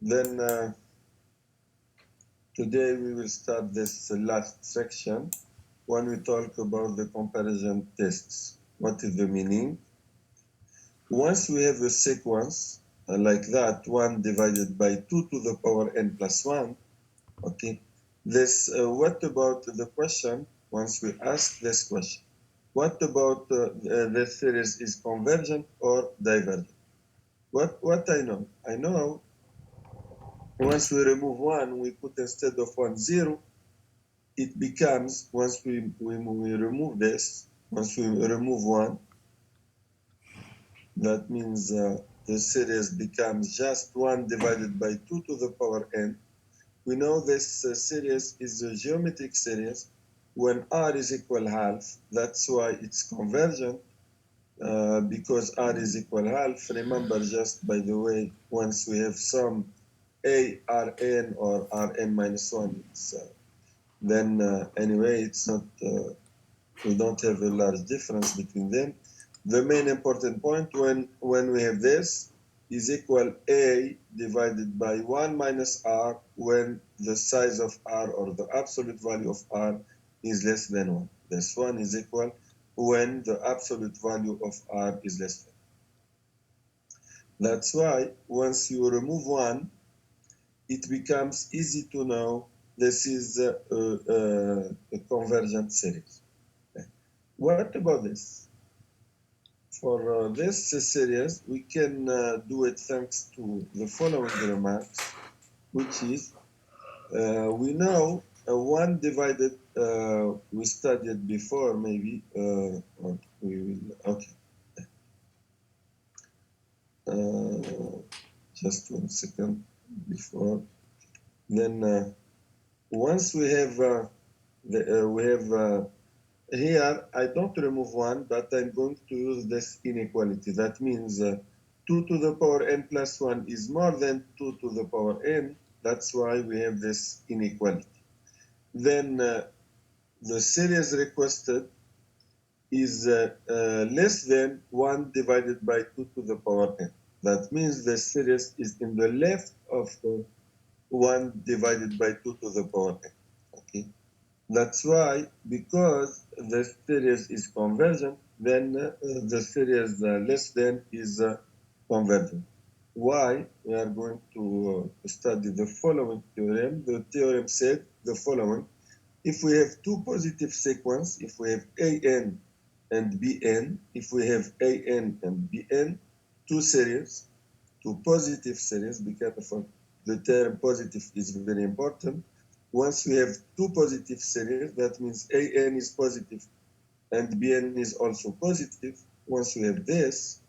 Then today we will start this last section when we talk about the comparison tests. What is the meaning? Once we have a sequence like that, 1 divided by 2 to the power n plus 1, okay, this, what about the question, once we ask this question, what about the series is convergent or divergent? What I know? I know once we remove 1, we put instead of 1, 0, it becomes, once we remove this, once we remove 1, that means the series becomes just 1 divided by 2 to the power n. We know this series is a geometric series when r is equal half. That's why it's convergent, because r is equal half. Remember, just by the way, once we have some a rn or rn minus 1, it's, then anyway, it's not, we don't have a large difference between them. The main important point when we have this is equal a divided by 1 minus r when the size of r or the absolute value of r is less than 1. This one is equal when the absolute value of r is less than 1. That's why once you remove 1, it becomes easy to know this is a convergent series. What about this? For this series, we can do it thanks to the following remarks, which is we know 1 divided, we studied before maybe, or we will, okay. Just 1 second before. Then once we have, here, I don't remove 1, but I'm going to use this inequality. That means 2 to the power n plus 1 is more than 2 to the power n. That's why we have this inequality. Then the series requested is less than 1 divided by 2 to the power n. That means the series is in the left of 1 divided by 2 to the power n. Okay. That's why, because the series is convergent, then the series less than is convergent. Why? We are going to study the following theorem. The theorem said the following. If we have two positive sequences, if we have an and bn, if we have an and bn, two series, two positive series, be careful, the term positive is very important. Once we have two positive series, that means an is positive and bn is also positive. Once we have this,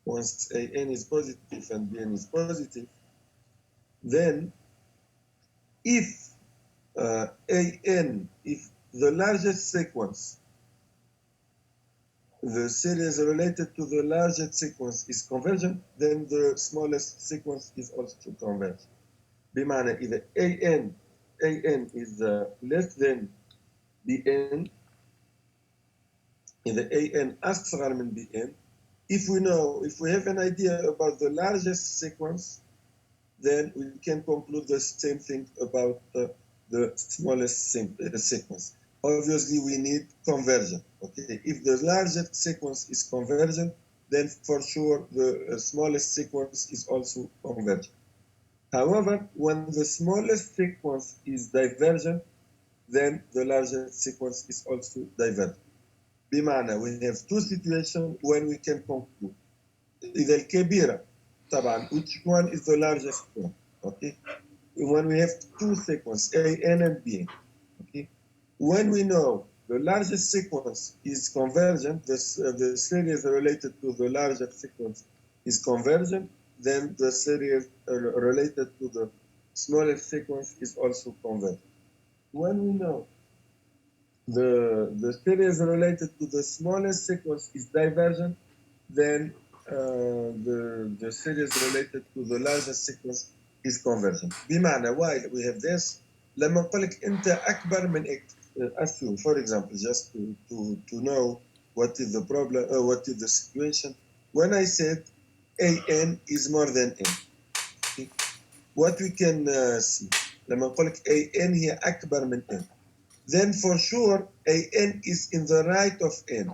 once an is positive and bn is positive, then if if the largest sequence, the series related to the largest sequence is convergent, then the smallest sequence is also convergent. بمعنى إذا an is less than bn, إذا an أصغر من bn, if we have an idea about the largest sequence, then we can conclude the same thing about the smallest sequence. Obviously, we need convergence. Okay, if the largest sequence is convergent, then for sure the smallest sequence is also convergent. However, when the smallest sequence is divergent, then the largest sequence is also divergent. بمعنى we have two situations when we can conclude. إذا الكبيرة طبعا, which one is the largest one? Okay, when we have two sequences, an and b. Okay, when we know the largest sequence is convergent, the series related to the largest sequence is convergent, then the series related to the smallest sequence is also convergent. When we know the series related to the smallest sequence is divergent, then the series related to the largest sequence is convergent. بمعنى why we have this, لما نقول لك انت اكبر من x assume, for example, just to know what is the problem, what is the situation. When I said an is more than n, okay? What we can see لما نقول لك an هي أكبر من n, then for sure an is in the right of n.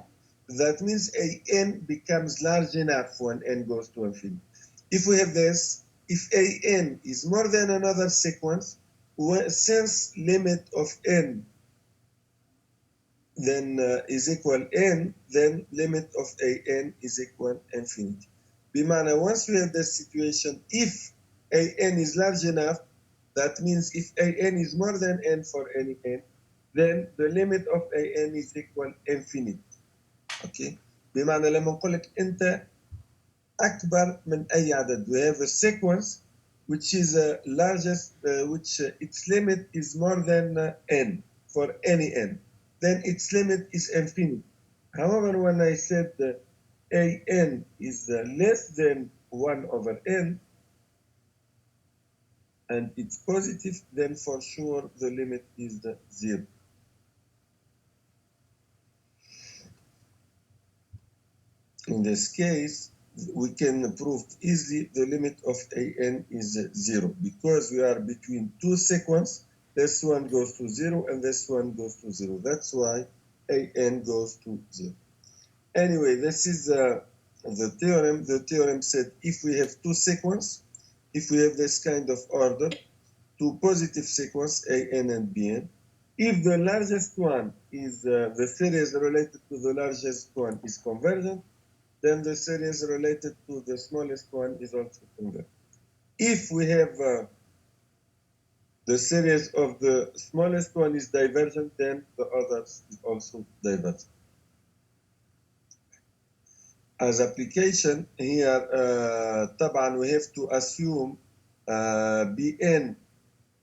That means an becomes large enough when n goes to infinity. If we have this, if an is more than another sequence, since limit of n then is equal n, then limit of an is equal infinity. بمعنى once we have this situation, if an is large enough, that means if an is more than n for any n, then the limit of an is equal infinity. Okay? بمعنى لما نقول لك انت اكبر من اي عدد, we have a sequence which is largest, which its limit is more than n for any n, then its limit is infinity. However, when I said an is less than 1 over n and it's positive, then for sure the limit is 0. In this case, we can prove easily the limit of an is 0 because we are between two sequences. This one goes to 0 and this one goes to 0. That's why an goes to 0. Anyway, this is the theorem. The theorem said if we have two sequences, if we have this kind of order, two positive sequence an and bn, if the largest one is the series related to the largest one is convergent, then the series related to the smallest one is also convergent. If we have the series of the smallest one is divergent, then the others is also divergent. As application here, طبعا we have to assume Bn,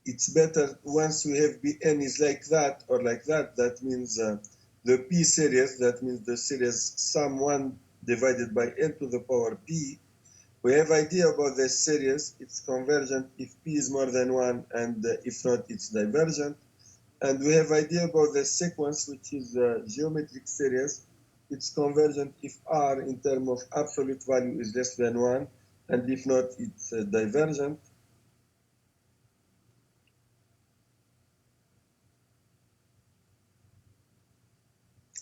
it's better once we have Bn is like that or like that, that means the P series, that means the series sum 1 divided by n to the power P. We have idea about this series, it's convergent if P is more than 1 and if not it's divergent. And we have idea about the sequence, which is geometric series. It's convergent if R in terms of absolute value is less than 1, and if not, it's divergent.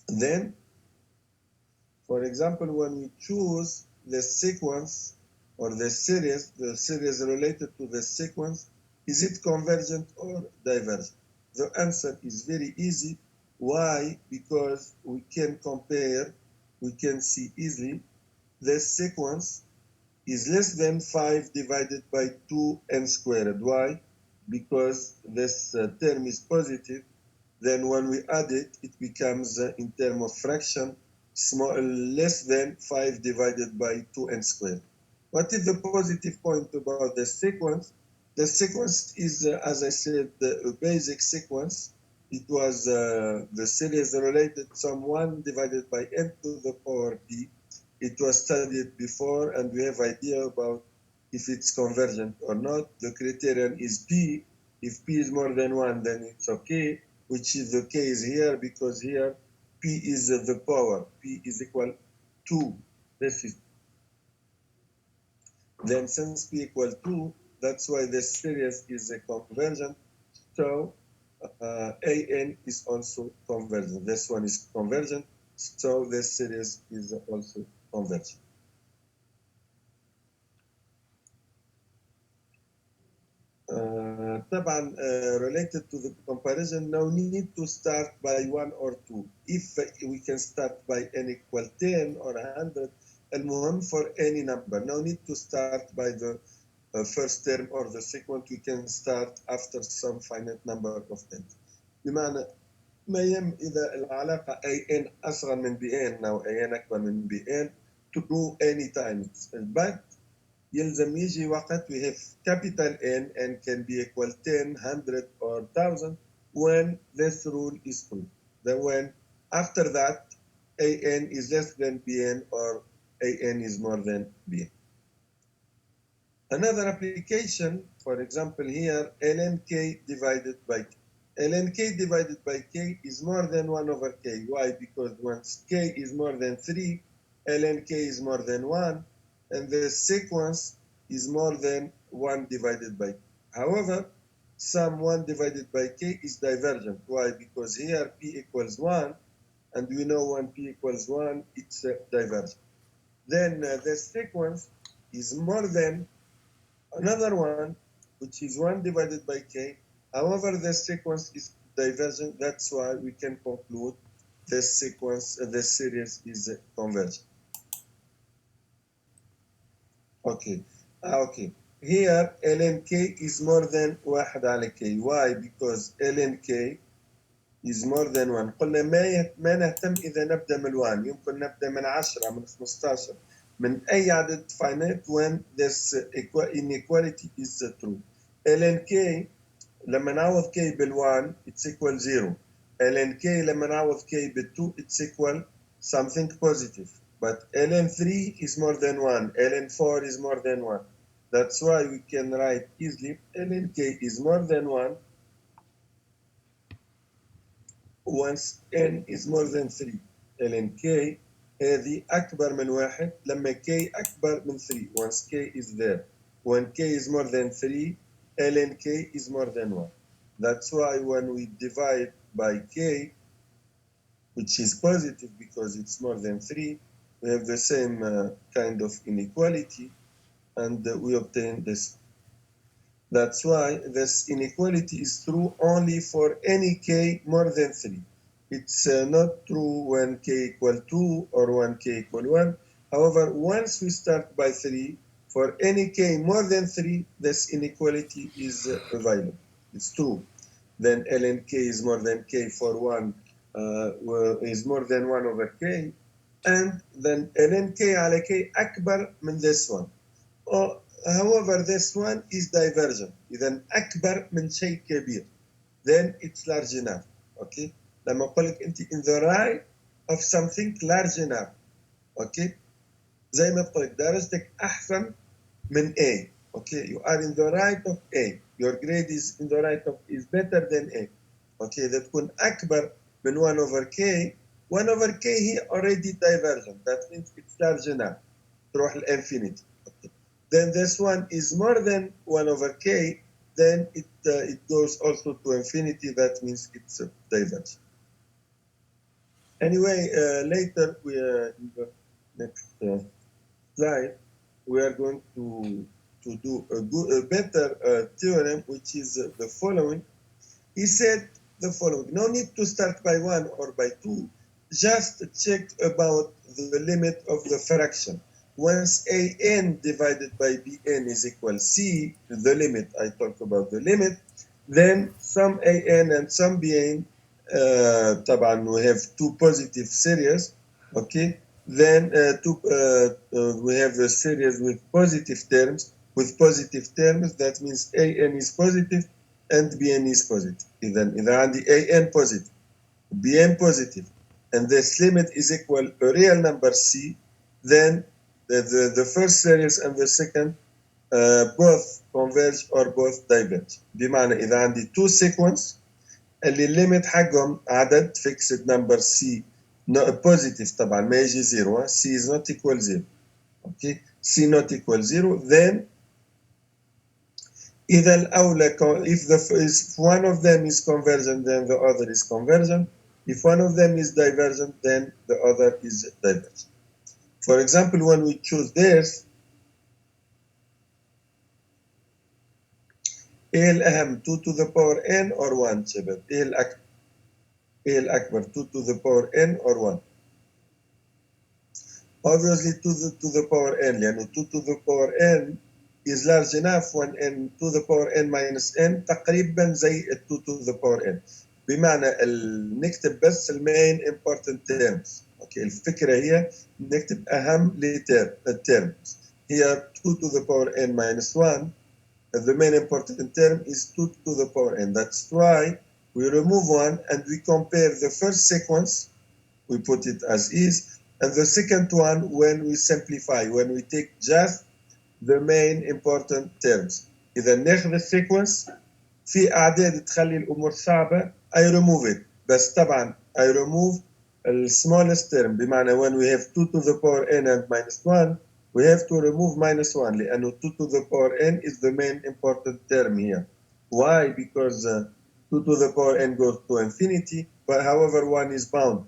Then, for example, when we choose the sequence or the series related to the sequence, is it convergent or divergent? The answer is very easy. Why? Because we can compare, we can see easily the sequence is less than 5 divided by 2n squared. Why? Because this term is positive. Then when we add it, it becomes, in terms of fraction, less than 5 divided by 2n squared. What is the positive point about the sequence? The sequence is, as I said, a basic sequence. It was the series related sum 1 divided by n to the power p. It was studied before, and we have idea about if it's convergent or not. The criterion is p. If p is more than 1, then it's okay, which is the case here, because here p is the power. P is equal to, this is, then since p equal 2, that's why this series is a convergent. So an is also convergent. This one is convergent, so this series is also convergent. طبعا related to the comparison, no need to start by 1 or 2. If we can start by n equal 10 or 100, المهم for any number. No need to start by the first term or the second. We can start after some finite number of tens. بمعنى ما يم إذا العلاقة an أصغر من bn أو an أكبر من bn, to do any time. But يلزم يجي وقت we have capital N and can be equal 10, 100 or 1000 when this rule is true. Then when after that an is less than bn or an is more than bn. Another application, for example here, ln k divided by k. ln k divided by k is more than 1 over k. Why? Because once k is more than 3, ln k is more than 1, and the sequence is more than 1 divided by k. However, sum 1 divided by k is divergent. Why? Because here p equals 1, and we know when p equals 1, it's divergent. Then the sequence is more than another one, which is 1 divided by k. However, the sequence is divergent. That's why we can conclude the sequence, the series is convergent. Okay. Okay. Here, ln k is more than 1 على k. Why? Because ln k is more than 1. قلنا ما نهتم إذا نبدأ من 1. يمكن نبدأ من 10 من 15 من أي عدد finite when this inequality is true. ln k لما نعوض k بال1 it's equal 0. ln k لما نعوض k بال2 it's equal something positive. But ln3 is more than 1. ln4 is more than 1. That's why we can write easily ln k is more than 1 once n is more than 3. ln k هذه أكبر من 1 لما k أكبر من 3. Once k is there. When k is more than 3, ln k is more than 1. That's why when we divide by k, which is positive because it's more than 3, we have the same kind of inequality, and we obtain this. That's why this inequality is true only for any k more than 3. It's not true when k equal 2 or when k equal 1. However, once we start by 3, for any k more than 3, this inequality is available. It's true. Then ln k is more than k for 1 is more than 1 over k. And then ln k على k أكبر من this one. However, this one is divergent. إذا أكبر من شيء كبير. Then it's large enough. Okay? لما أقول لك أنت in the right of something large enough. Okay? زي ما بقول لك درجتك أحسن من A. Okay? You are in the right of A. Your grade is in the right of is better than A. Okay? إذا تكون أكبر من 1 over K. 1 over K هي already divergent. That means it's large enough. تروح الانفينيتي. Okay? Then this one is more than 1 over k, then it goes also to infinity. That means it's divergent. Anyway, later we in the next slide we are going to do a better theorem, which is the following. He said the following: no need to start by 1 or by 2. Just check about the limit of the fraction. Once an divided by bn is equal c, the limit, I talk about the limit, then some an and some bn, طبعا we have two positive series, okay? Then we have a series with positive terms. With positive terms, that means an is positive and bn is positive. إذا عندي an positive, bn positive, and this limit is equal a real number c, then the first series and the second both converge or both diverge. بمعنى إذا عندي two sequence اللي الليمت حقهم عدد fixed number c positive طبعا ما يجي zero. c is not equal 0. Okay, c not equal 0, then إذا الأولى if one of them is convergent, then the other is convergent. If one of them is divergent, then the other is divergent. For example, when we choose this, ايه الأهم 2 to the power n or 1 شباب؟ ايه الأكبر؟ ايه الأكبر 2 to the power n or 1؟ Obviously 2 to the power n لأنه 2 to the power n is large enough when n to the power n minus n تقريبا زي 2 to the power n. بمعنى نكتب بس المين important terms. اوكي الفكرة هي نكتب أهم terms. هي 2 to the power n minus 1. The main important term is 2 to the power n. That's why we remove 1 and we compare the first sequence, we put it as is, and the second one when we simplify, when we take just the main important terms. إذا ناخذ السيكونس في أعداد تخلي الأمور صعبة I remove it. بس طبعا I remove the smallest term بمعنى when we have 2 to the power n and minus 1 we have to remove minus 1 لأنه 2 to the power n is the main important term here. Why? Because 2 to the power n goes to infinity but however 1 is bound.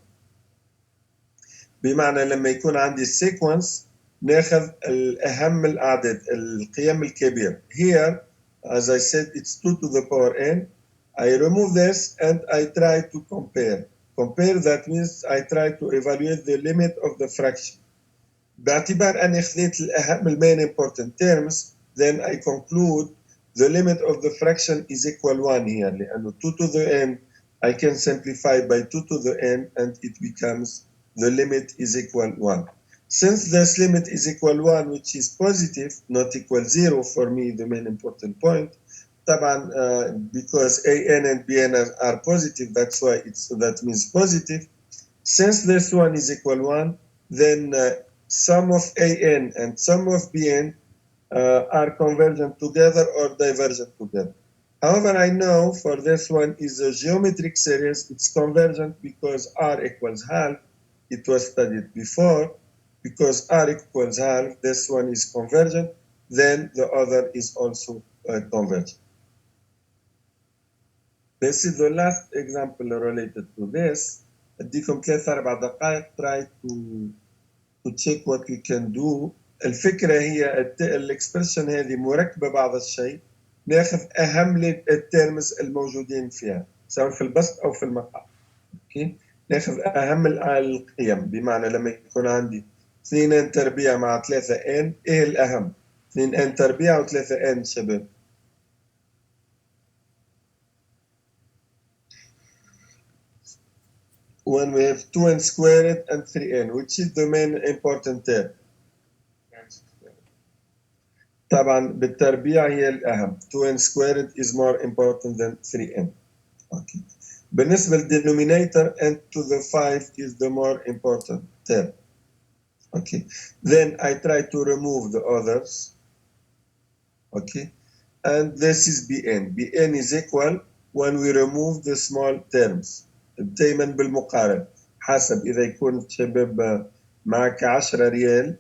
بمعنى لما يكون عندي sequence ناخذ الأهم الأعداد القيم الكبيرة. Here as I said it's 2 to the power n. I remove this and I try to compare. Compare that means I try to evaluate the limit of the fraction. باعتبار أني خذيت الأهم main important terms then I conclude the limit of the fraction is equal 1 here لأنه 2 to the n I can simplify by 2 to the n and it becomes the limit is equal 1. Since this limit is equal 1 which is positive not equal 0 for me the main important point طبعا because an and bn are positive that's why that means positive. Since this one is equal 1 then sum of an and sum of bn are convergent together or divergent together. However, I know for this one is a geometric series, it's convergent because r equals half. It was studied before. Because r equals half, this one is convergent, then the other is also convergent. This is the last example related to this. أديكم 3-4 دقائق try to check what we can do. الفكرة هي الاكسبرشن هذه مركبة بعض الشيء ناخذ أهم التيرمز الموجودين فيها سواء في البسط أو في المقام. اوكي ناخذ أهم القيم بمعنى لما يكون عندي 2 n تربيع مع 3 n إيه الأهم؟ 2 n تربيع و 3 n شباب. When we have 2n squared and 3n which is the main important term. طبعا بالتربيع هي الأهم 2n squared is more important than 3n. Okay. بالنسبة للدenominator n to the 5 is the more important term. Okay. Then I try to remove the others. Okay. And this is bn. bn is equal when we remove the small terms. دايما بالمقارنة حسب إذا يكون شباب معك 10 ريال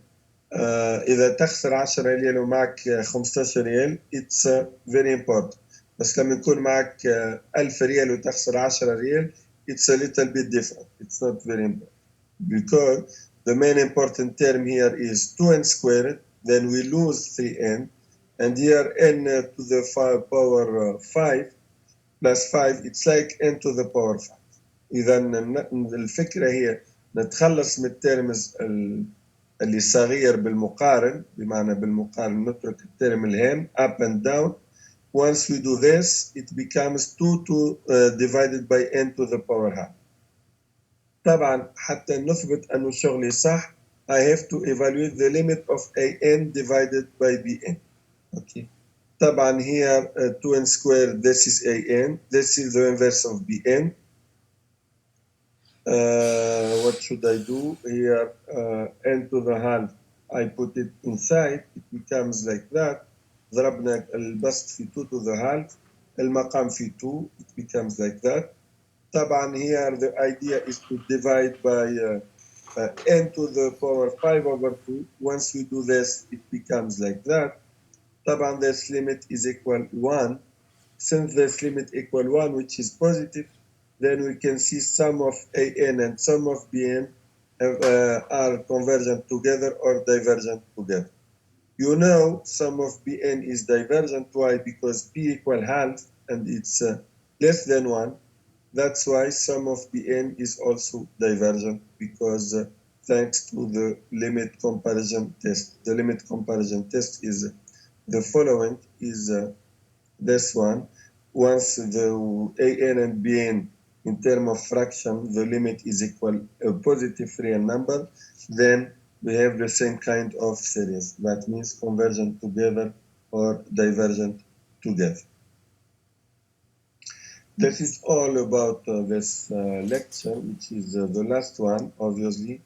إذا تخسر 10 ريال ومعك 15 ريال it's very important. بس لما يكون معك 1000 ريال وتخسر 10 ريال it's a little bit different. It's not very important. Because the main important term here is 2n squared, then we lose 3n, and here n to the power 5 plus 5, it's like n to the power 5. إذا الفكرة هي نتخلص من الترمز اللي صغير بالمقارن بمعنى بالمقارن نترك الترم الهام up and down. Once we do this it becomes 2 divided by n to the power half. طبعا حتى نثبت أنه شغلي صح I have to evaluate the limit of an divided by bn. Okay. طبعا here 2n squared this is an, this is the inverse of bn. What should I do here? n to the half I put it inside it becomes like that. ضربنا البسط في 2 to the half المقام في 2 it becomes like that. طبعا here the idea is to divide by n to the power 5 over 2. Once we do this it becomes like that. طبعا this limit is equal 1. Since this limit equal 1 which is positive then we can see sum of an and sum of bn are convergent together or divergent together. You know sum of bn is divergent. Why? Because b equal half and it's less than 1. That's why sum of bn is also divergent because thanks to the limit comparison test. The limit comparison test is the following is this one. Once the an and bn in terms of fraction, the limit is equal a positive real number, then we have the same kind of series. That means convergent together or divergent together. This is all about this lecture, which is the last one, obviously.